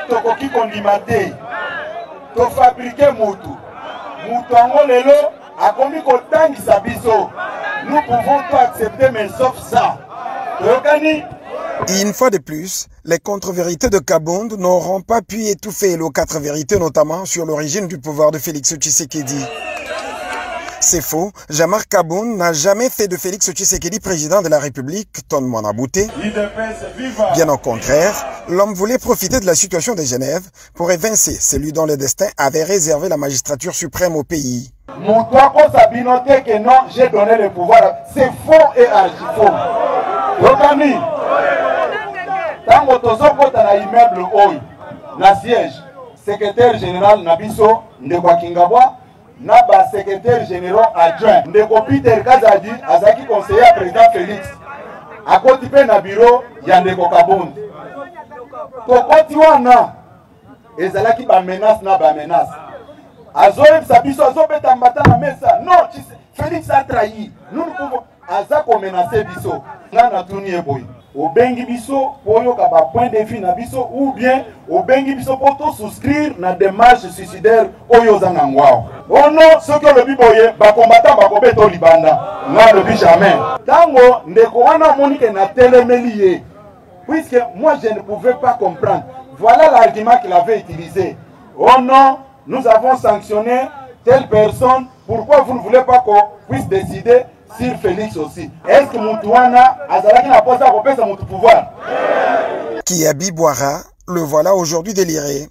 tokoki kondima te tofabrike mutu yango lelo akomi kotangisa biso. Nous pouvons pas accepter, mais sauf ça. Une fois de plus, les contre-vérités de Kabound n'auront pas pu étouffer les 4 vérités, notamment sur l'origine du pouvoir de Félix Tshisekedi. C'est faux, Jean-Marc Kabound n'a jamais fait de Félix Tshisekedi président de la République, Ton Monabouté. Bien au contraire, l'homme voulait profiter de la situation de Genève pour évincer celui dont le destin avait réservé la magistrature suprême au pays. Mon toit s'abinoté que non, j'ai donné le pouvoir. C'est faux et archi-faux. Rokami, tant que tu as immeuble oil, na siège, secrétaire général Nabiso, Ndekwa Kingabwa, Naba secrétaire général adjoint, Ndeko Peter Kazadi, Azaki conseiller président Félix, à côté na bureau, Yandeko Kabound. Tokoti wana, ezalaki ba menace na ba menace. Azoe Sabiso, Azobeta Mbata na mesa. Non, Félix a trahi. Nous ne pouvons. Azako menacer biso. Nana tuni eboy. Obengi biso, poyo kaba point de vue na biso, ou bien, obengi biso poto souscrire na démarche suicidaire oyo zanangwao. Oh non, ce que le biboye, ba combattant ba kobeto libanda. Non, le bi jamais. Tango, ndeko wana monike na telemelié. Puisque moi je ne pouvais pas comprendre. Voilà l'argument qu'il avait utilisé. Oh non, nous avons sanctionné telle personne. Pourquoi vous ne voulez pas qu'on puisse décider sur Félix aussi? Est-ce que Moutouana Azalaki n'a pas à mon pouvoir? Kiabi Boira, le voilà aujourd'hui déliré.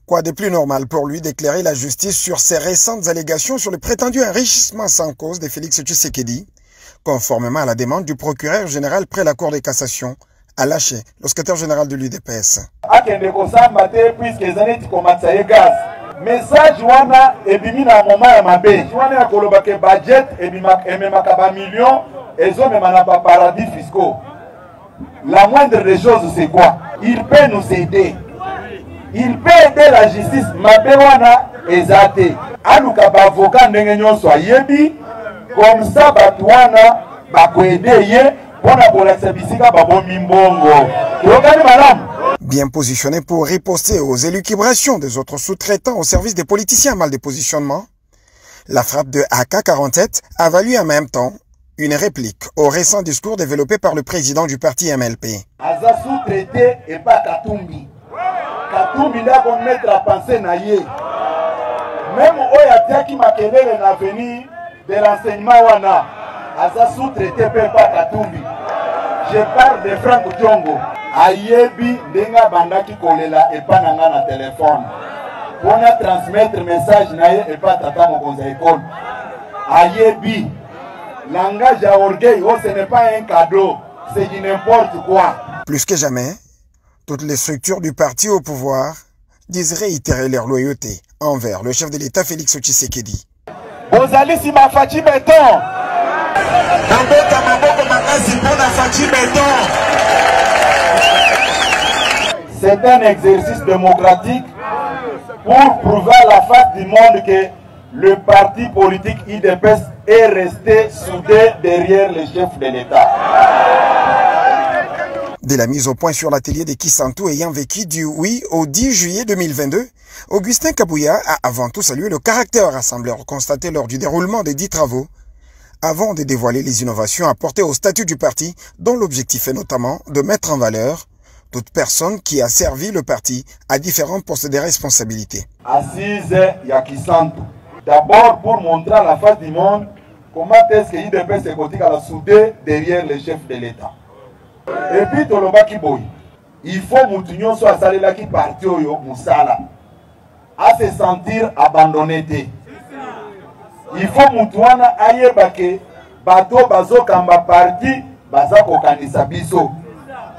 Quoi de plus normal pour lui d'éclairer la justice sur ses récentes allégations sur le prétendu enrichissement sans cause de Félix Tshisekedi, conformément à la demande du procureur général près la Cour de cassation, à lâcher le secrétaire général de l'UDPS. Message wana ebimi na moment ya mabe. Wana ya kolobake budget ememaka ba millions ezo memana ba paradis fiscaux. La moindre des choses c'est quoi? Il peut nous aider. Il peut aider la justice. Mabe wana ezate. Aluka ba avocat ndenge nyonso ayebi comme ça batu wana ba ko aider ye pona bolakisa bisika ba bomi mbongo. Yokani madame. Bien positionné pour riposter aux élucubrations des autres sous-traitants au service des politiciens mal de positionnement, la frappe de AK-47 a valu en même temps une réplique au récent discours développé par le président du parti MLP. Aza sous-traité et pas Katumbi. Katumbi n'a qu'à mettre à penser naïe. Même Oya qui m'a kelele l'avenir de l'enseignement wana. Aza sous-traité et pas Katumbi. Je parle de Franck Djongo. Ayebi denga bandaki kolela et pas nanga na téléphone. Pour transmettre message naye et pas tata mokonza école. Ayebi langage à orgueil, oh ce n'est pas un cadeau, c'est du n'importe quoi. Plus que jamais, toutes les structures du parti au pouvoir disent réitérer leur loyauté envers le chef de l'État Félix Tshisekedi. Bozali si ma fachi béton. C'est un exercice démocratique pour prouver à la face du monde que le parti politique IDPS est resté soudé derrière le chef de l'État. Dès la mise au point sur l'atelier de Kisantou ayant vécu du 8 au 10 juillet 2022, Augustin Kabouya a avant tout salué le caractère rassembleur constaté lors du déroulement des 10 travaux, avant de dévoiler les innovations apportées au statut du parti, dont l'objectif est notamment de mettre en valeur toute personne qui a servi le parti à différents postes de responsabilité. Assise Yakisantou, d'abord pour montrer à la face du monde comment est-ce que l'IDPS est soudé derrière le chef de l'État. Et puis Tolobaki Boy, il faut Moutounion soit salé là qui partit au Moussala, à se sentir abandonné. Il faut Moutouana ayebake bato bazo kamba parti bazako kanisa biso.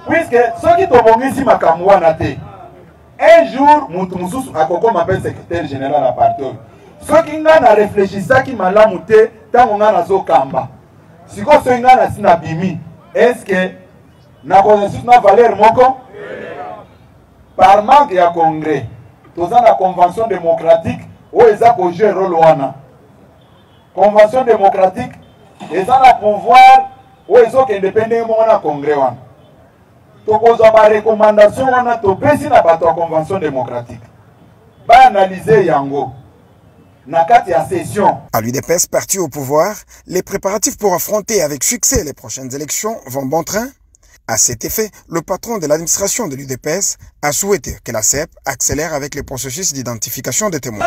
Puisque ceux qui t'ont ici makamouana te, un jour Moutounsous a koko m'appelle secrétaire général à parti. Ceux qui n'ont pas réfléchi ça qui m'a lamouté, tant qu'on a zo kamba. Si quoi ceux qui n'ont sina bimi, est-ce que na connaissance na valeur moko? Par manque ya congrès, tous la convention démocratique où ils ont joué rôle wana. Convention démocratique, ils ont le pouvoir où ils ont indépendamment na congrès wana. tokozwa ba recommandation wana topesi na bato ya convention démocratique ba analyser yango na kati ya session. À l'UDPS parti au pouvoir, les préparatifs pour affronter avec succès les prochaines élections vont bon train. À cet effet, le patron de l'administration de l'UDPS a souhaité que la CEP accélère avec les processus d'identification des témoins.